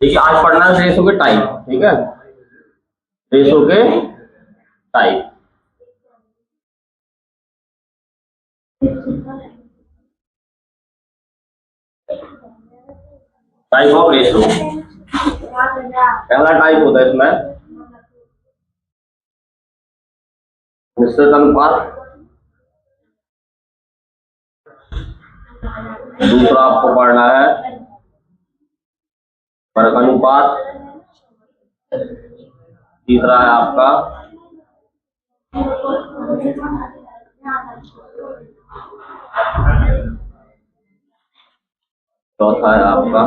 देखिए आज पढ़ना है रेशो के टाइप, ठीक है, रेशो के टाइप। टाइप ऑफ रेशो, पहला टाइप होता है इसमें मिश्रित अनुपात, दूसरा आपको पढ़ना है वर्ग अनुपात, तीसरा है आपका चौथा है आपका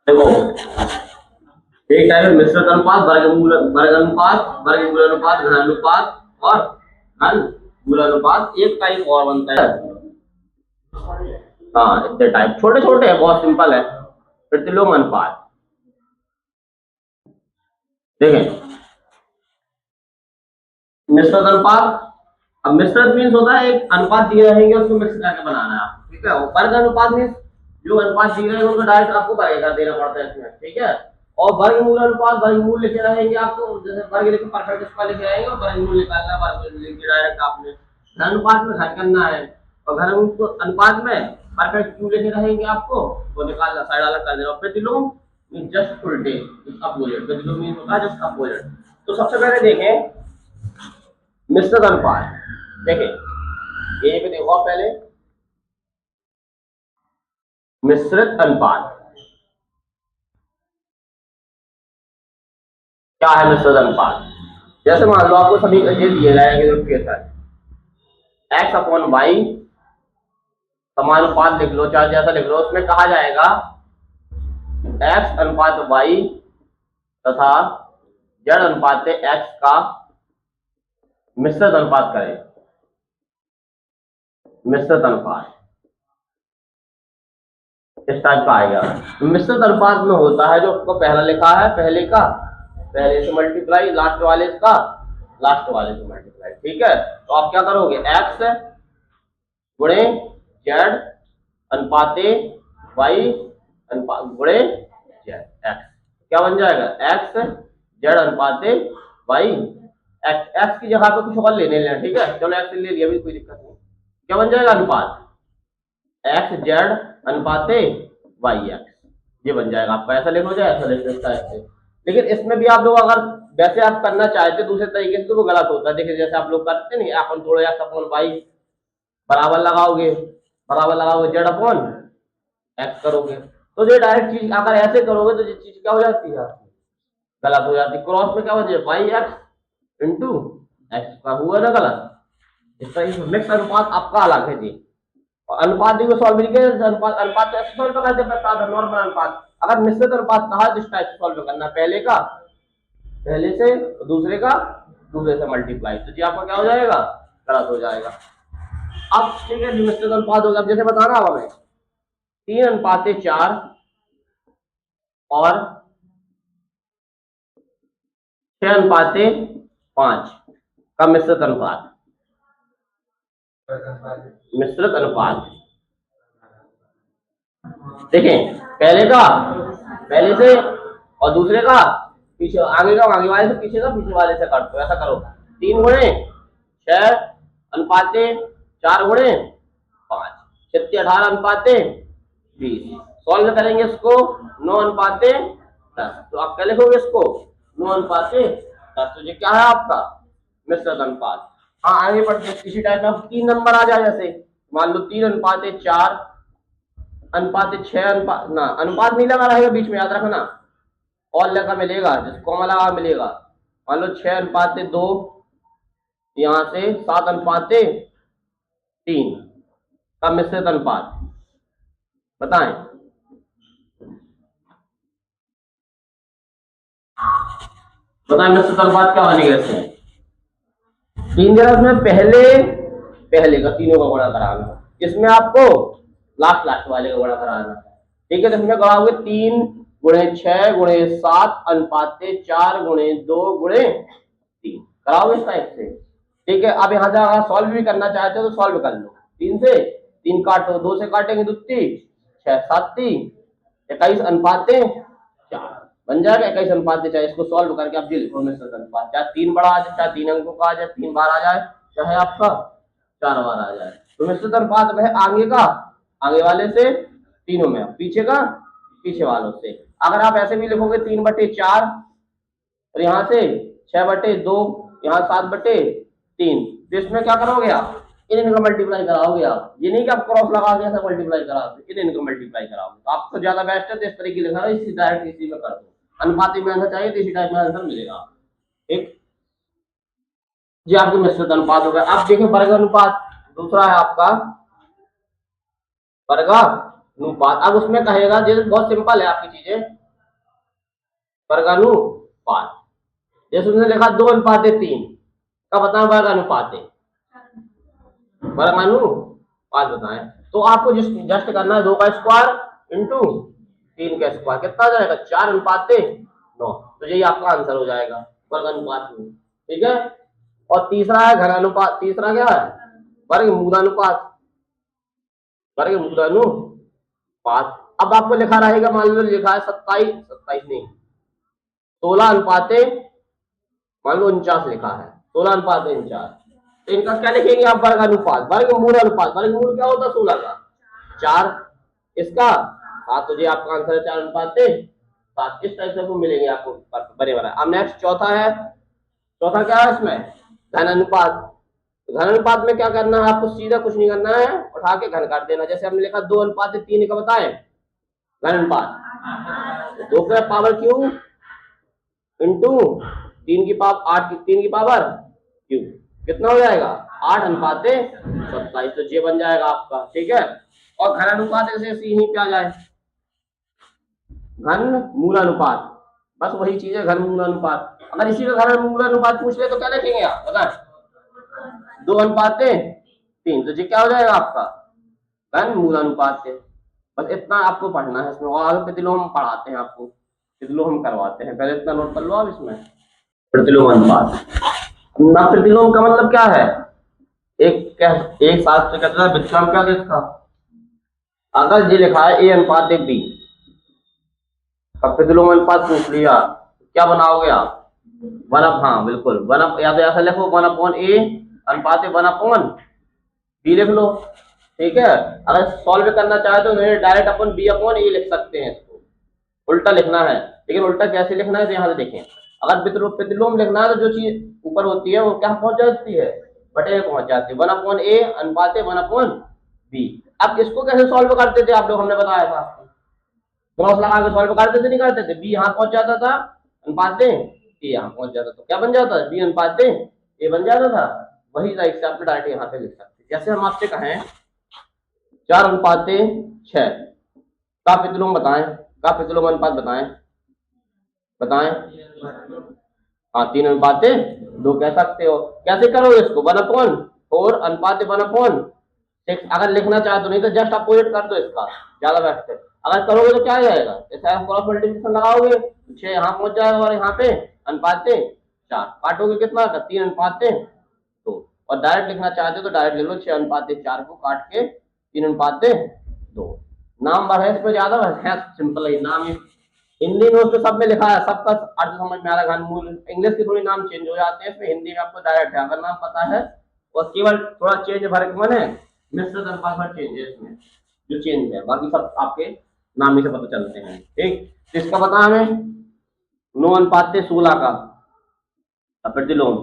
देखो एक टाइप है मिश्रित अनुपात, वर्गमूल वर्गमूल अनुपात, घन अनुपात और घन मूल अनुपात। एक टाइप और बनता है, हाँ इतने टाइप छोटे छोटे हैं, बहुत सिंपल है, प्रतिलोम अनुपात। देखें मिश्रित अनुपात, अब मिश्रित मीन्स होता है एक अनुपात दिए रहेंगे उसको मिक्स करके बनाना है आपको, ठीक है। वर्ग अनुपात मीन्स जो अनुपात दिए रहेंगे उनको डायरेक्ट आपको वर्ग कर देना पड़ता है इसमें, ठीक है। और वर्गमूल अनुपात, वर्गमूल लिखे रहेंगे आपको, जैसे वर्ग लिखे परफेक्ट स्क्वायर लिखे रहेंगे और वर्गमूल निकालना, वर्गमूल लिखे डायरेक्ट आपने। घन अनुपात में घन करना है और घन अनुपात में परफेक्ट क्यों लिखे रहेंगे आपको, वो निकालना, साइड अलग कर देना। प्रतिलोम जस्ट उल्टे, अपोजिट, प्रतिलोम मीन्स होता है जस्ट अपोजिट। तो सबसे पहले देखें मिश्रित अनुपात, देखिए ये पे देखो पहले मिश्रित अनुपात क्या है। मिश्रित अनुपात जैसे मान लो आपको सभी ये दिए जाएंगे एक्स अपॉन वाई समानुपात लिख लो, चाहे जैसा लिख लो, उसमें कहा जाएगा एक्स अनुपात वाई तथा जेड अनुपात एक्स का मिश्रित अनुपात करें। मिश्रित अनुपात इस टाइप का आएगा। मिश्रित अनुपात में होता है जो आपको पहला लिखा है, पहले से मल्टीप्लाई लास्ट वाले का लास्ट वाले से मल्टीप्लाई, ठीक है। तो आप क्या करोगे, एक्स गुणे जेड अनुपाते वाई अनुपात गुणे जेड, एक्स क्या बन जाएगा, एक्स जेड अनुपाते वाई, एक्स एक्स की जगह पे कुछ और लेने लेना, ठीक है। चलो एक्स ले लिया, भी कोई दिक्कत नहीं। क्या बन जाएगा अनुपात, एक्स जेड अनुपाते वाई एक्स, ये बन जाएगा आपका। ऐसा लिखो जाए, ऐसा लिख सकता है। लेकिन इसमें भी आप लोग अगर वैसे आप करना चाहते दूसरे तरीके से तो वो गलत होता है। देखिए जैसे आप लोग करते नहीं, अपन थोड़ा एक्स अपॉन वाई बराबर लगाओगे जेड अपॉन एक्स करोगे, तो जो डायरेक्ट चीज अगर ऐसे करोगे तो ये चीज क्या हो जाती है, गलत हो जाती है। क्रॉस में क्या हो जाए, वाई एक्स इंटू एक्स का हुआ ना गलत। इस तरह से मिक्स अनुपात आपका अलग है जी। अनुपात देखो सॉल्व के अनुपात अनुपात ऐसे सॉल्व करना है, नॉर्मल अनुपात। अगर मिश्रित अनुपात कहा जिस टाइप से सॉल्व करना, पहले से दूसरे का दूसरे से मल्टीप्लाई, तो जी आपका क्या हो जाएगा, गलत हो जाएगा। अब ठीक है, मिश्रित अनुपात होगा। अब जैसे बताना अब हमें 3:4 और 6:5 का मिश्रित अनुपात, मिश्रित अनुपात देखें पहले से और दूसरे का पीछे, आगे वाले से पीछे का, पीछे वाले से काट दो, ऐसा करो। 3:6 × 4 × 5 18:20 सॉल्व करेंगे इसको 9:10। तो आप क्या लिखोगे इसको 9:10। तो ये क्या है आपका मिश्रित अनुपात। हाँ आगे बढ़ते इसी टाइप में 3 नंबर आ जाए, जैसे मान लो 3:4 6 अनुपात, ना अनुपात नहीं लगा रहेगा बीच में, याद रखना, और लगा मिलेगा, जिस कॉमा लगा मिलेगा। मान लो 6:2 यहां से 7:3 का मिश्रित अनुपात बताएं। बताएं मिश्रित अनुपात क्या बनेगा इसमें? तीन जरा उसमें पहले पहले का तीनों का गुणा कराना, इसमें आपको लास्ट लास्ट वाले का गुणा कराना। ठीक है, तो इसमें कराओगे 3 × 6 × 7 अनुपाते 4 × 2 × 3 कराओगे इस टाइप से। ठीक है, अब यहाँ से अगर सॉल्व भी करना चाहते हो तो सॉल्व कर लो। 3 से 3 काटो, 2 से काटेंगे 2 3 6 7 3 21 अनुपाते 4 बन जाएगा। 21 अनुपात 4, इसको सॉल्व करके आप लिखो मिश्रित अनुपात, चाहे 3 बड़ा आ जाए, चाहे 3 अंकों का आ जाए, 3 बार आ जाए, चाहे आपका 4 बार आ जाए। तो मिश्रित अनुपात वह आगे का आगे वाले से तीनों में, पीछे का पीछे वालों से। अगर आप ऐसे भी लिखोगे 3/4 और यहाँ से 6/2, यहाँ 7/3, तो इसमें क्या करोगे आप? इनको मल्टीप्लाई कराओगे आप। ये नहीं कि आप क्रॉस लगा के ऐसा मल्टीप्लाई कराओगे, इनको मल्टीप्लाई कराओगे। तो आपको ज्यादा बेस्ट है तो इस तरीके लिखा है, इसी डायरेक्ट इसी में कर दो। अनुपाती में आंसर चाहिए तो इसी टाइप में आंसर मिलेगा। ठीक, ये आपको मिश्रित अनुपात हो गया। आप देखिए वर्ग अनुपात दूसरा है आपका वर्गानुपात। अब उसमें कहेगा, जैसे बहुत सिंपल है आपकी चीजें, वर्गानुपात। जैसे उसने लिखा 2:3 का बताएं वर्गानुपात है, वर्गानुपात बताएं। तो आपको जस्ट करना है 2 का स्क्वायर इंटू 3 का स्क्वायर, कितना आ जाएगा? 4:9। तो यही आपका आंसर हो जाएगा वर्गानुपात में। ठीक है, और तीसरा है घनानुपात। तीसरा क्या है? वर्गमूलानुपात। वर्गमूलानुपात। अब आपको लिखा रहेगा, मान लो लिखा है 27 नहीं 16:49, मान लो 49 लिखा है, 16:49। तो इनका क्या लिखेंगे आप? वर्गानुपात। वर्गमूल अनुपात, वर्गमूल क्या होता है? 16 का 4, इसका 7, तो ये आपका आंसर है 4:7। इस टाइप से वो मिलेंगे आपको बड़े बड़ा। अब नेक्स्ट चौथा है। चौथा क्या है इसमें? घन अनुपात। घन अनुपात में क्या करना है आपको? सीधा कुछ नहीं करना है, उठा के घन काट देना। जैसे हमने लिखा 2:3 का बताएं घन अनुपात, 2 का पावर क्यू इंटू 3 की पावर 8 3 की पावर क्यू, कितना हो जाएगा? 8:27। तो ये बन जाएगा आपका। ठीक है, और घन अनुपात ऐसे यहीं पे आ जाए, घन मूलानुपात, बस वही चीज है, घन मूलानुपात। अगर इसी का घन मूलानुपात पूछ ले तो क्या लिखेंगे आप? बताएं 2:3, तो ये क्या हो जाएगा आपका? घन मूलानुपात है। बस इतना आपको पढ़ना है इसमें, और आगे प्रतिलोम पढ़ाते हैं आपको, प्रतिलोम करवाते हैं। पहले इतना नोट कर लो आप इसमें। प्रतिलोम अनुपात, ना प्रतिलोम का मतलब क्या है? एक शास्त्र कहता है व्युत्क्रम क्या इसका? अगर ये लिखा है A/B, अब प्रतिलोम अनुपात पूछ लिया, क्या बनाओगे आप? हाँ बिल्कुल, या तो ऐसा लिखो 1/A अनुपात 1/B लिख लो। ठीक है, अगर सॉल्व करना चाहे तो डायरेक्ट अपन B/A लिख सकते हैं, इसको उल्टा लिखना है। लेकिन उल्टा कैसे लिखना है तो यहाँ से देखें, अगर प्रतिलोम लिखना है तो जो चीज ऊपर होती है वो क्या पहुंच जाती है? बटे में पहुंच जाती है। 1/A अनुपात 1/B। अब इसको कैसे सॉल्व करते थे आप लोग? हमने बताया था, क्रॉस लगा के सॉल्व करते थे, नहीं करते थे? B यहाँ पहुंच जाता था, अनुपात A यहाँ पहुंच जाता, तो क्या बन जाता? B अनुपात A बन जाता था। वही लाइक से आप डायरेक्ट यहाँ पे लिख सकते। जैसे हम आपसे कहें 4:6 का प्रतिलोम बताएं, का प्रतिलोम अनुपात बताएं। हाँ 3:2 कह सकते हो। कैसे करोगे इसको? 1/4 अनुपात 1/6 अगर लिखना चाहे तो, नहीं तो जस्ट अपोजिट कर दो इसका, ज्यादा बेस्ट है। अगर करोगे तो क्या आ जाएगा? जैसे आप क्रॉस मल्टीप्लिकेशन लगाओगे, 6 यहाँ पहुंच जाएगा और यहाँ पे अनुपात 4, काटोगे कितना का? 3:2। और डायरेक्ट लिखना चाहते हो तो डायरेक्ट ले लो, 6:4 को काट के 3:2। नाम भर है इसमें, ज्यादा है सिंपल ही नाम ही। हिंदी में उसमें सब में लिखा है, सबका अर्थ समझ में आ रहा है। घनमूल इंग्लिश के थोड़ी नाम चेंज हो जाते हैं, इसमें हिंदी में आपको डायरेक्ट है, अगर नाम पता है। और केवल थोड़ा चेंज फर्क मन है, मिश्रित अनुपात पर चेंज है इसमें, जो चेंज है, बाकी सब आपके नाम ही से पता चलते हैं। ठीक, इसका पता हमें 9:16 का प्रतिलोम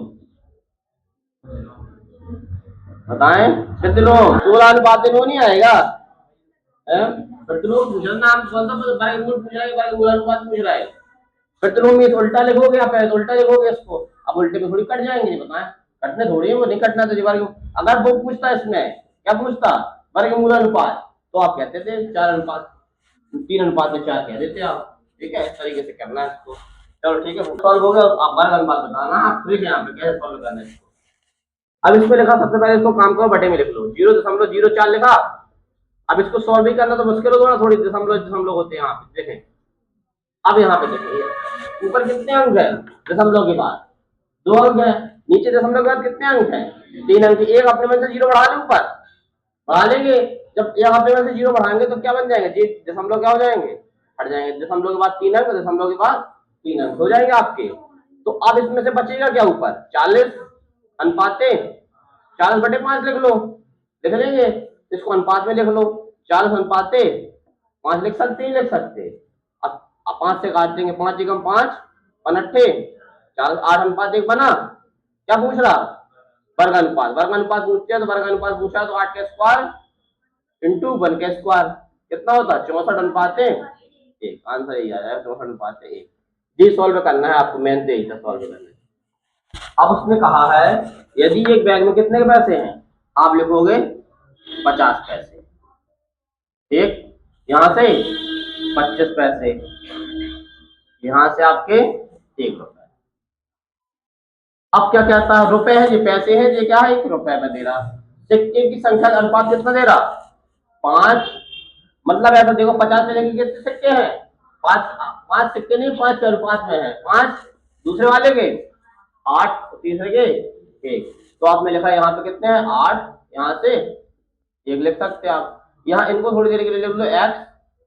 बताएं। प्रतिलोम 16:9 नहीं आएगा, प्रतिलोम पूछ नाम कौन सा? वर्गमूल पूछ रहा है, वर्गमूल अनुपात पूछ रहा है। प्रतिलोम में तो उल्टा लिखोगे आप, तो उल्टा लिखोगे इसको। अब उल्टे में थोड़ी कट जाएंगे, बताएं, कटने थोड़ी है, वो नहीं कटना। तो वर्ग अगर वो पूछता इसमें क्या पूछता? वर्गमूल अनुपात, तो आप कहते थे 4:3:4 कह देते आप। ठीक है, इस तरीके से करना है इसको। चलो ठीक है, सॉल्व हो गया। आप बार बार बात बताना, फिर यहाँ पे कैसे सॉल्व करना है इसको। अब इसमें लिखा, सबसे पहले इसको काम करो, बटे में लिख लो 0.04 लिखा। अब इसको सॉल्व भी करना तो मुश्किल होगा ना, थोड़ी दशमलव दशमलव होते हैं यहाँ पे, देखें। अब यहाँ पे देखिए, ऊपर कितने अंक है दशमलव के बाद, 2 अंक है। नीचे दशमलव के बाद कितने अंक है, 3 अंक। एक अपने मन से 0 बढ़ा ले, ऊपर बढ़ा लेंगे। जब एक अपने मन से 0 बढ़ाएंगे तो क्या बन जाएंगे जी, दशमलव क्या हो जाएंगे, हट जाएंगे। दशमलव के बाद 3 अंक, दशमलव के बाद 3 अंक हो जाएंगे आपके। तो अब इसमें से बचेगा क्या, ऊपर 40 अनुपाते 40/5 लिख लो, लिख लेंगे। इसको अनुपात में लिख लो, 40/5 लिख सकते हैं, लिख सकते। अब 5 से काट देंगे, 5 एकम 5 5 40, 8:1 बना। क्या पूछ रहा, वर्ग अनुपात। वर्ग अनुपात पूछते हैं तो वर्ग अनुपात पूछा तो 8 का स्क्वायर इंटू 1 का स्क्वायर कितना होता है, 64:1। आंसर यही आ जाएगा, 64:1। जी सॉल्व करना है आपको, मेन तो यही था सॉल्व करना है। अब उसने कहा है यदि एक बैग में कितने पैसे हैं, आप लिखोगे 50 पैसे। ठीक, यहां से 25 पैसे, यहां से आपके 1 रुपए। अब क्या कहता है, रुपए है, ये पैसे हैं, ये क्या है, 1 रुपए में दे रहा। सिक्के की संख्या का अनुपात कितना दे रहा, 5। मतलब ऐसा देखो, 50 में लेके कितने सिक्के हैं, 5 सिक्के नहीं, 5 के अनुपात में है। 5 दूसरे वाले के 8, तीसरे के 1। तो आपने लिखा यहाँ पे कितने हैं, 8, यहाँ से 1 लिख सकते हैं आप। यहाँ इनको थोड़ी देर के लिए लिख लो x,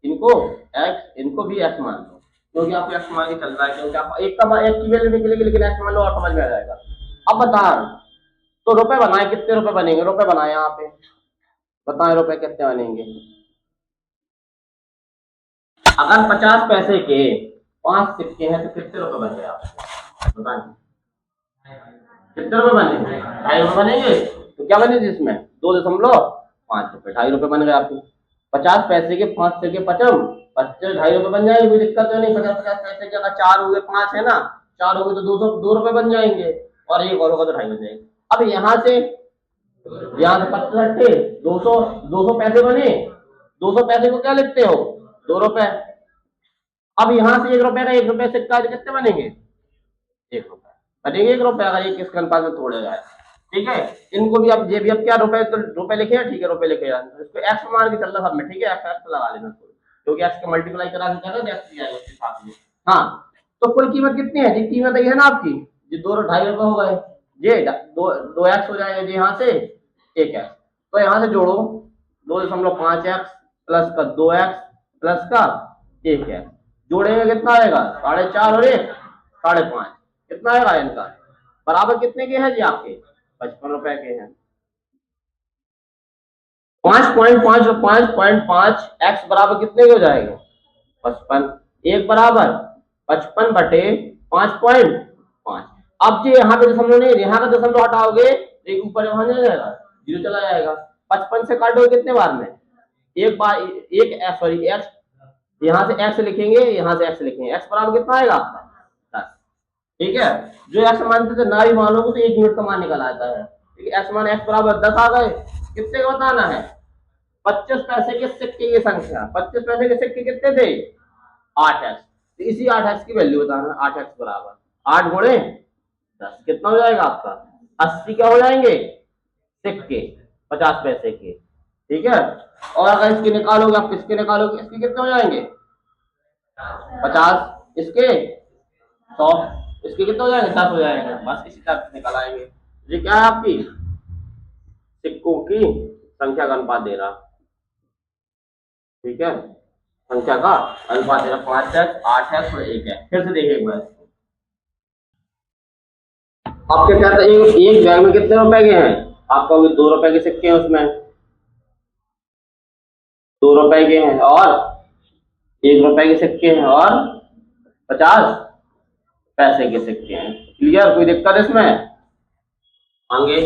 इनको भी x मान लो, क्योंकि आपको x मान के चल रहा है, क्योंकि आप एक की वैल्यू निकलेगी, लेकिन x मान लो और समझ में आ जाएगा। अब बता, तो रुपए बनाए, कितने रुपए बनेंगे, रुपए बनाए यहाँ पे, बताएं रुपए कितने बनेंगे। अगर 50 पैसे के 5 सिक्के हैं तो कितने रुपए बन गए आपको, बताएं कितने रुपए बनेंगे, 2.5 रुपए बनेंगे। तो क्या बने जिसमें 2.5 रुपए, 2.5 रुपए बन गए आपके। 50 पैसे के 5 सिक्के 55, 2.5 रुपए बन जाएंगे, कोई दिक्कत तो नहीं। 50 पैसे के अगर 4 हो गए, 5 है ना, 4 हो गए तो 2 रुपए बन जाएंगे, और एक और होगा तो 2.5 बन जाएंगे। अब यहाँ से 25 200 पैसे बने, 200 पैसे को क्या लिखते हो, 2 रुपए। अब यहाँ से 1 रुपए का 1 रुपए सिक्का कितने बनेंगे, 1 रुपए बनेंगे, 1 रुपए। अगर ये किस अनुपात में तोड़े जाए, ठीक है। इनको भी अब ये भी अब क्या रुपए, तो रुपए लिखे हैं, ठीक है, रुपए लिखे हैं। इसको एक्स मान के चल रहा सब में, ठीक है, एक्स लगा लेना, क्योंकि एक्स का मल्टीप्लाई करा देता है ना, एक्स जाएगा उसके साथ में। हाँ, तो कुल कीमत कितनी है जी, कीमत ये है ना आपकी, ये 2.5 रुपए हो गए, ये 2x हो जाएगा जी, यहाँ से 1x। तो यहाँ से जोड़ो 2.5x प्लस का 2x प्लस का 1x, जोड़ेंगे कितना आएगा, 4.5 और 1 5.5, कितना आएगा इनका, बराबर कितने के हैं जी आपके, 55 रुपए के हैं। 5.5 एक्स बराबर कितने के हो जाएंगे, 55। 1 बराबर 55/5.5। अब जी यहाँ पे दशमलव नहीं, यहाँ का दशमलव हटाओगे एक ऊपर वहां जाएगा, 0 चला जाएगा। 55 से काटोगे कितने बार में, एक बार, एक सॉरी एक्स, यहाँ से एक्स लिखेंगे, यहाँ से एक्स लिखेंगे, एक्स बराबर कितना आएगा आपका 10। ठीक है, जो एक्स मानते थे ना भी मानोगे तो 1 यूनिट का मान निकल आता है। ठीक है, एक्स मान एक्स बराबर 10 आ गए। कितने का बताना है, 25 पैसे के सिक्के की संख्या। 25 पैसे के सिक्के कितने थे, 8x। तो इसी 8x की वैल्यू बताना, 8x बराबर 8 गुणे 10 कितना हो जाएगा आपका, 80 क्या हो जाएंगे सिक्के 50 पैसे के। ठीक है, और अगर इसके निकालोगे आप, किसके निकालोगे, इसके कितने हो जाएंगे 50, इसके 100, इसके कितने हो जाएंगे 10 हो जाएंगे। बस इसी तरह से निकल आएंगे। ये क्या है आपकी सिक्कों की संख्या का अनुपात दे रहा। ठीक है, संख्या का अनुपात दे रहा, 5x 8x और 1x। फिर से देखिए एक बार, आपके क्या था, एक बैग में कितने रुपए के हैं, आप कहोगे 2 रुपए के सिक्के हैं, उसमें 2 रुपए के हैं और 1 रुपए के सिक्के हैं और 50 पैसे के सिक्के हैं। क्लियर, कोई दिक्कत इसमें। आगे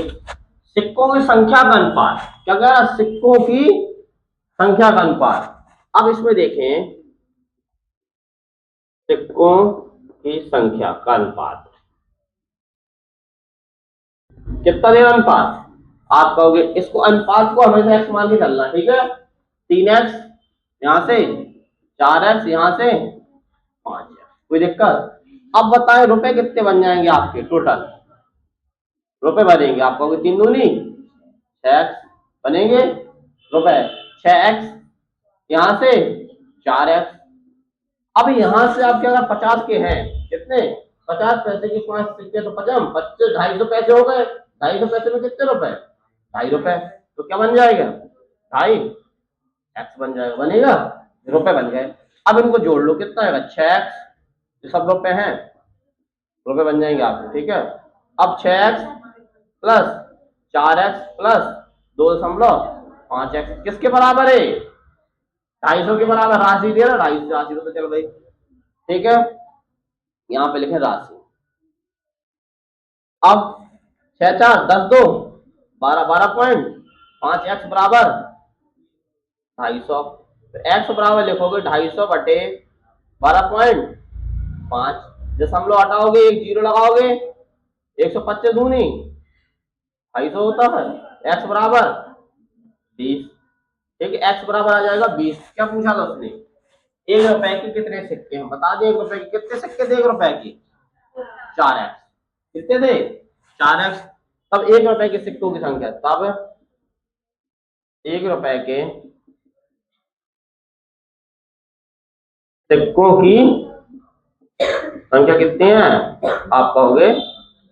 सिक्कों की संख्या का अनुपात, क्या कह रहा, सिक्कों की संख्या का अनुपात। अब इसमें देखें सिक्कों की संख्या का अनुपात कितना देगा अनुपात, आप कहोगे इसको अनुपात को हमेशा एक्स मान के चलना। ठीक है, 3x यहां से, 4x यहां से, 5x, कोई दिक्कत। अब बताएं रुपए कितने बन जाएंगे आपके टोटल, रुपए बनेंगे आपको 3 दूनी 6x बनेंगे रुपए, 6x यहां से 4x। अब यहां से आप क्या अगर 50 के हैं कितने 50 पैसे के 5 सिक्के तो 50 25 250 पैसे हो गए, 250 पैसे में कितने रुपए 2.5 रुपए, तो क्या बन जाएगा 2.5 x बन जाएगा, बनेगा रुपए बन गए। अब इनको जोड़ लो कितना आएगा 6x, ये सब रुपए हैं रुपए बन जाएंगे आपके, ठीक है। अब 6x plus 4x plus 2.5x किसके बराबर है 250 के बराबर राशि दिया ना, राशि तो चल भाई, ठीक है। यहाँ पे लिखे राशि। अब 6 4 10 2 12 12 पॉइंट 5x बराबर 250, तो x बराबर लिखोगे 250 बटे 12.5, दशमलव हटाओगे एक जीरो लगाओगे 125 दूनी 250 होता है, x बराबर 20, ठीक है। x बराबर आ जाएगा 20। क्या पूछा था उसने 1 रुपए के कितने सिक्के हैं, बता दे 1 रुपए के कितने सिक्के थे 1 रुपए के 4x, कितने थे 4x। तब 1 रुपए के सिक्कों की संख्या, तब 1 रुपए के सिक्कों की संख्या कितनी है आप कहोगे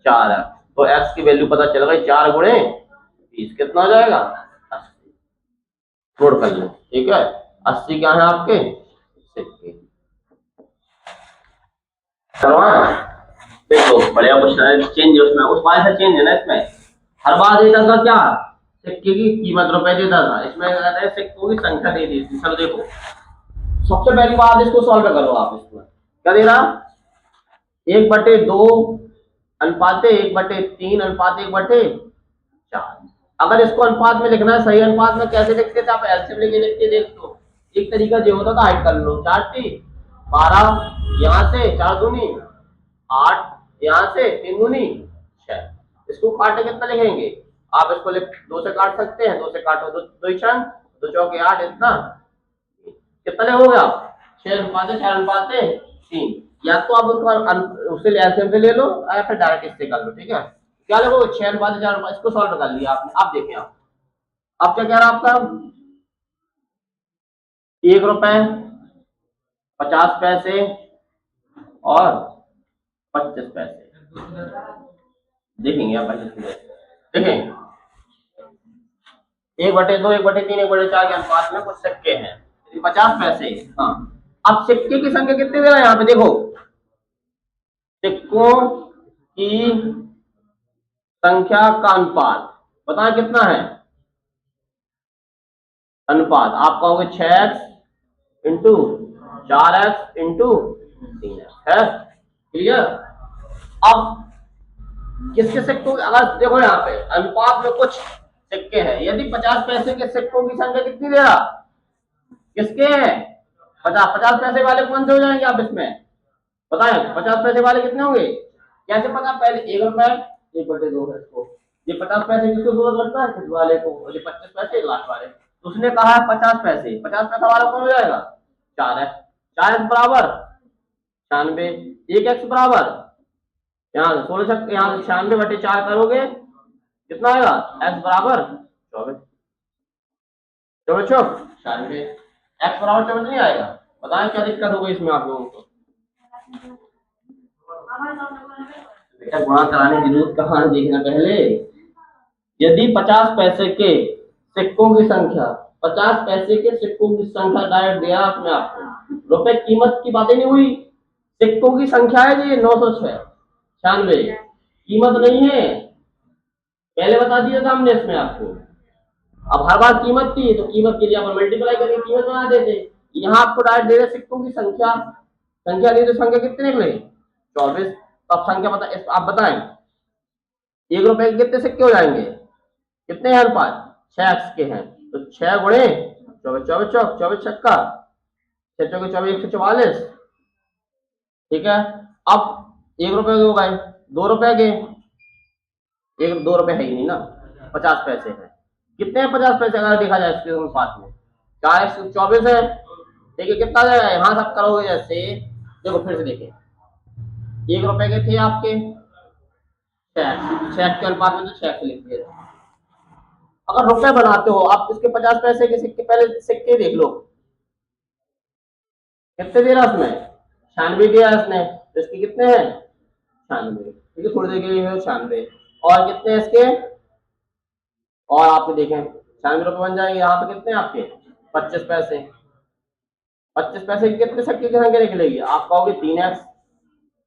4x, तो x की वैल्यू पता चल गई 4 गुणे 20 कितना हो जाएगा 80, जोड़ कर लो, ठीक है। 80 क्या है आपके सिक्के। देखो बढ़िया क्वेश्चन है, चेंज है उसमें, उस बार से चेंज है ना, इसमें हर बार देता था क्या सिक्के की कीमत रुपए देता था, इसमें कहते हैं सिक्कों की संख्या दे दी थी। चलो देखो सबसे पहली बात इसको सॉल्व करो आप, इसमें क्या दे रहा 1/2 अनुपाते 1/3 अनुपाते 1/4। अगर इसको अनुपात में लिखना है, सही अनुपात में कैसे लिखते थे आप, एलसीएम लेके लिखते देख तो एक तरीका जो होता था हाइड कर लो 4 3 12, यहाँ से 4 दूनी 8, यहाँ से 3 दूनी 6, इसको काटे कितना लिखेंगे आप, इसको 2 से काट सकते हैं, 2 से काटो 2 छंग 2 चौके 8, इतना कितना लिखोगे आप 6 अनुपाते 4 अनुपाते 3, या तो आप उससे एलसीएम से ले लो या फिर डायरेक्ट इससे कर लो, ठीक है। क्या लिखोगे 6 अनुपाते 4 अनुपाते, इसको सॉल्व कर लिया आपने। आप देखें आप क्या कह रहा है आपका 1 रुपए 50 पैसे और 25 पैसे, देखेंगे आप 25 पैसे, देखें 1/2 1/3 1/4 के अनुपात में कुछ सिक्के हैं, 50 पैसे। हाँ अब सिक्के की संख्या कितनी दे रहा है यहाँ पे, देखो सिक्कों की संख्या का अनुपात बताएं कितना है, अनुपात आप कहोगे 6x into 4x into 3x है, क्लियर। अब किसके सिक्कों, अगर देखो यहाँ पे अनुपात में कुछ सिक्के हैं, यदि 50 पैसे के सिक्कों की संख्या कितनी दे रहा किसके हैं 50 पैसे वाले कौन से हो जाएंगे आप इसमें बताएं, 50 पैसे वाले कितने होंगे, कैसे पता, पहले 1 रुपए 1/2 है इसको, ये 50 पैसे किसको जरूरत लगता है किस वाले को, और ये 25 पैसे लास्ट वाले, तो उसने कहा है 50 पैसे, 50 पैसा वाला कौन हो जाएगा 4x, 4x बराबर 96, 1x बराबर यहाँ 16 यहाँ 96/4 करोगे कितना आएगा x बराबर 24, 24 चौक 96, x बराबर 24 नहीं आएगा, बताएं क्या दिक्कत होगी इसमें आप लोगों को, बेटा गुणा कराने की जरूरत कहाँ है, देखना पहले। यदि 50 पैसे के सिक्कों की संख्या 50 पैसे के सिक्कों की संख्या डायरेक्ट दिया आपने, आपको रुपए कीमत की बातें नहीं हुई, सिक्कों की संख्या है जी 996 कीमत नहीं है, पहले बता दिया था हमने इसमें आपको। अब हर बार कीमत थी तो कीमत के लिए आप मल्टीप्लाई करके कीमत बना देते, यहाँ आपको डायरेक्ट दे रहे सिक्कों की संख्या, संख्या दी तो संख्या कितने निकले 24, तो आप संख्या बता, आप बताएं 1 रुपए के कितने सिक्के हो जाएंगे, कितने हैं अनुपात 6x के हैं, तो 6 गुणे 24 24 चौक 24 छक्का 6 चौके 24 144, ठीक है। अब 1 रुपए के हो गए 2 रुपए के, 2 रुपए है ही नहीं ना, 50 पैसे है, कितने हैं 50 पैसे अगर देखा जाए इसके अनुपात में 4x 24 है, ठीक है। कितना आ जाएगा यहाँ सब करोगे जैसे, देखो फिर से देखें 1 रुपए के थे आपके 6 के अनुपात में तो 6 से लिख दिए। अगर रुपए बनाते हो आप, इसके 50 पैसे के सिक्के, पहले सिक्के देख लो कितने दे रहा उसमें, 96 दिया इसने, तो इसके कितने हैं 96, ठीक है, थोड़ी देर के लिए 96, और कितने इसके, और आपके देखें 96 रुपए बन जाएंगे। यहाँ पे कितने आपके 25 पैसे, 25 पैसे की कितने सिक्के की संख्या निकलेगी, आप कहोगे 3x,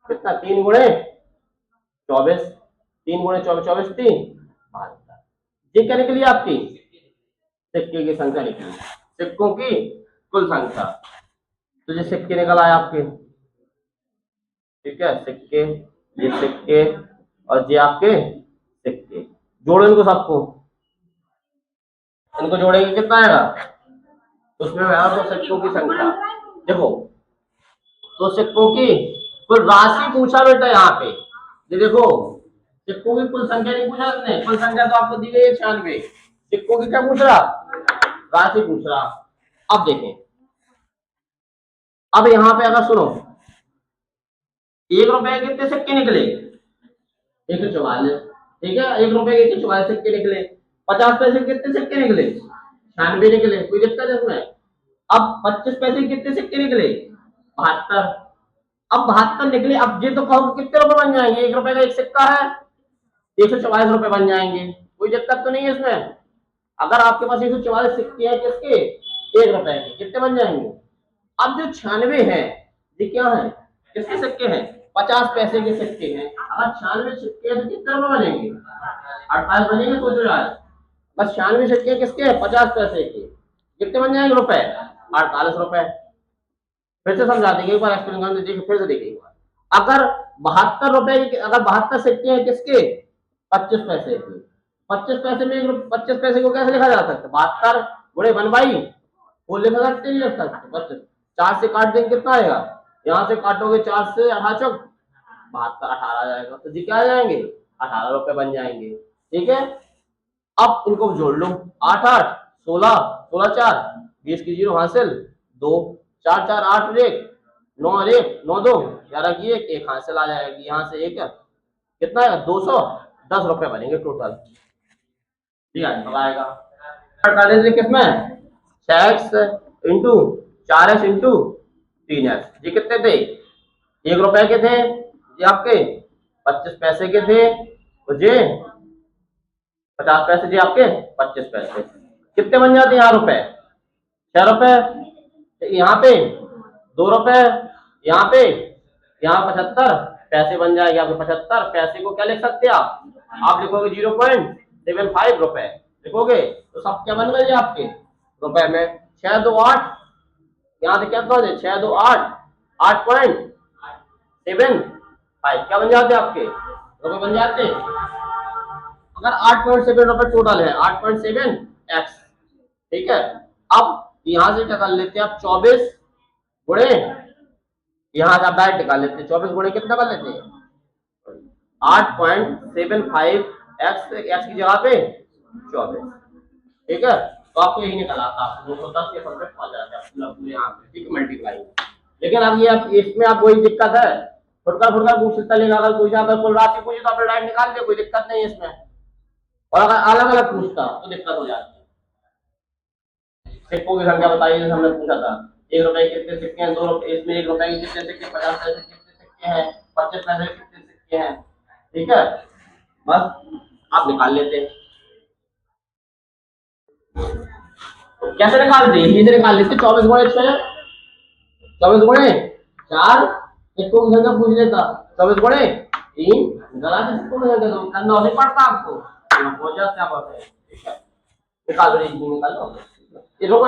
कितना 3 गुणे 24, 3 गुणे 24, 24 3 72, ये क्या निकली आपकी सिक्के की संख्या निकली, सिक्कों की कुल संख्या। तो ये सिक्के निकल आए आपके, ठीक है, सिक्के, ये सिक्के और ये आपके सिक्के, जोड़ो इनको सबको, इनको जोड़ेंगे कितना आएगा, उसमें आएगा तो सिक्कों की संख्या। देखो तो सिक्कों की कुल राशि पूछा बेटा, यहाँ पे ये देखो सिक्कों की कुल संख्या नहीं पूछा इसने, कुल संख्या तो आपको दी गई है 96, सिक्कों की क्या पूछ रहा, राशि पूछ रहा। अब देखें, अब यहाँ पे अगर सुनो 1 रुपए के कितने सिक्के निकले 144, ठीक है, 1 रुपए के 144 सिक्के निकले, 50 पैसे के कितने सिक्के निकले 96 निकले, कोई दिक्कत है इसमें। अब 25 पैसे के कितने सिक्के निकले 72, अब 72 निकले, अब ये तो कहो कितने रुपए बन जाएंगे, 1 रुपए का एक सिक्का है 144 रुपए बन जाएंगे, कोई दिक्कत तो नहीं है इसमें। अगर आपके पास 144 सिक्के हैं किसके 1 रुपए के, कितने बन जाएंगे। अब जो 96 है ये क्या है, किसके सिक्के हैं 50 पैसे के सिक्के हैं, अगर 96 सिक्के हैं तो कितने रुपए बनेंगे 48 बनेंगे, सोच रहा है, बस 96 सिक्के किसके हैं 50 पैसे के, कितने बन जाएंगे रुपए 48 रुपए। फिर से समझा देंगे एक बार, एक्सप्लेन करने देखिए, फिर से देखिए एक बार। अगर 72 रुपए के, अगर 72 सिक्के हैं किसके 25 पैसे के, 25 पैसे में 25 पैसे को कैसे लिखा जा सकता है 72 गुणे 1/, वो लिखा सकते नहीं लिख सकते 25, 4 से काट देंगे कितना आएगा, यहाँ से काटोगे 4 से 8 चौक 72, 18 आ जाएगा, तो जी क्या आ जाएंगे 18 रुपए बन जाएंगे, ठीक है। अब इनको जोड़ लो 8 8 16, 16 4 20 की 0 हासिल 2, 4 4 8 और 1 9 और 1 9 2 11 की 1 हासिल आ जाएगी, यहाँ से 1 कितना है 210 रुपए बनेंगे टोटल, ठीक है आएगा। कर देते किसमें 6x into 4x into 3x, ये कितने थे 1 रुपए के थे, ये आपके 25 पैसे के थे, और ये 50 पैसे जी आपके 25 पैसे, कितने बन जाते हैं यहाँ रुपए 6 रुपए, यहाँ पे 2 रुपए, यहाँ पे, यहाँ 75 पैसे बन जाएंगे आपके, 75 पैसे को क्या लिख सकते हैं आप लिखोगे 0.75 रुपए लिखोगे, तो सब क्या बन गए आपके रुपए में 6 2 8, यहाँ से क्या बन 6 2 8 8.75 क्या बन जाते आपके रुपए बन जाते। अगर 8.7 रुपए टोटल है 8.7x, ठीक है। अब यहां से क्या कर लेते हैं आप 24 गुणे, यहां से आप डायरेक्ट निकाल लेते हैं 24 गुणे कितना कर लेते हैं 8.75 x की जगह पे 24, ठीक है, तो आपको यही निकला था 210 के परफेक्ट आ जाता है यहाँ पे, ठीक है, मल्टीप्लाई। लेकिन अब ये इसमें आप वही दिक्कत है, फुटकर पूछ चलेगा, अगर कोई ज्यादा कोई राशि पूछे तो आप डायरेक्ट निकाल दे, कोई दिक्कत नहीं है इसमें, और अगर अलग अलग पूछता तो दिक्कत हो जाती है। सिक्कों की संख्या बताइए, जैसे हमने पूछा था 1 रुपए के कितने सिक्के हैं, 2 रुपए, इसमें 1 रुपए के कितने सिक्के, 50 पैसे के कितने सिक्के हैं, 25 पैसे के कितने सिक्के हैं, ठीक है, बस आप निकाल लेते हैं। कैसे निकालते हैं, इसे निकाल लेते 24 गुणे 6, 24 गुणे 4, सिक्कों की संख्या पूछ लेता 24 गुणे 3, गलत है, सिक्कों की संख्या तो करना नहीं पड़ता आपको, हो जाता है, ठीक है, निकाल लो, निकाल लो, ये लोग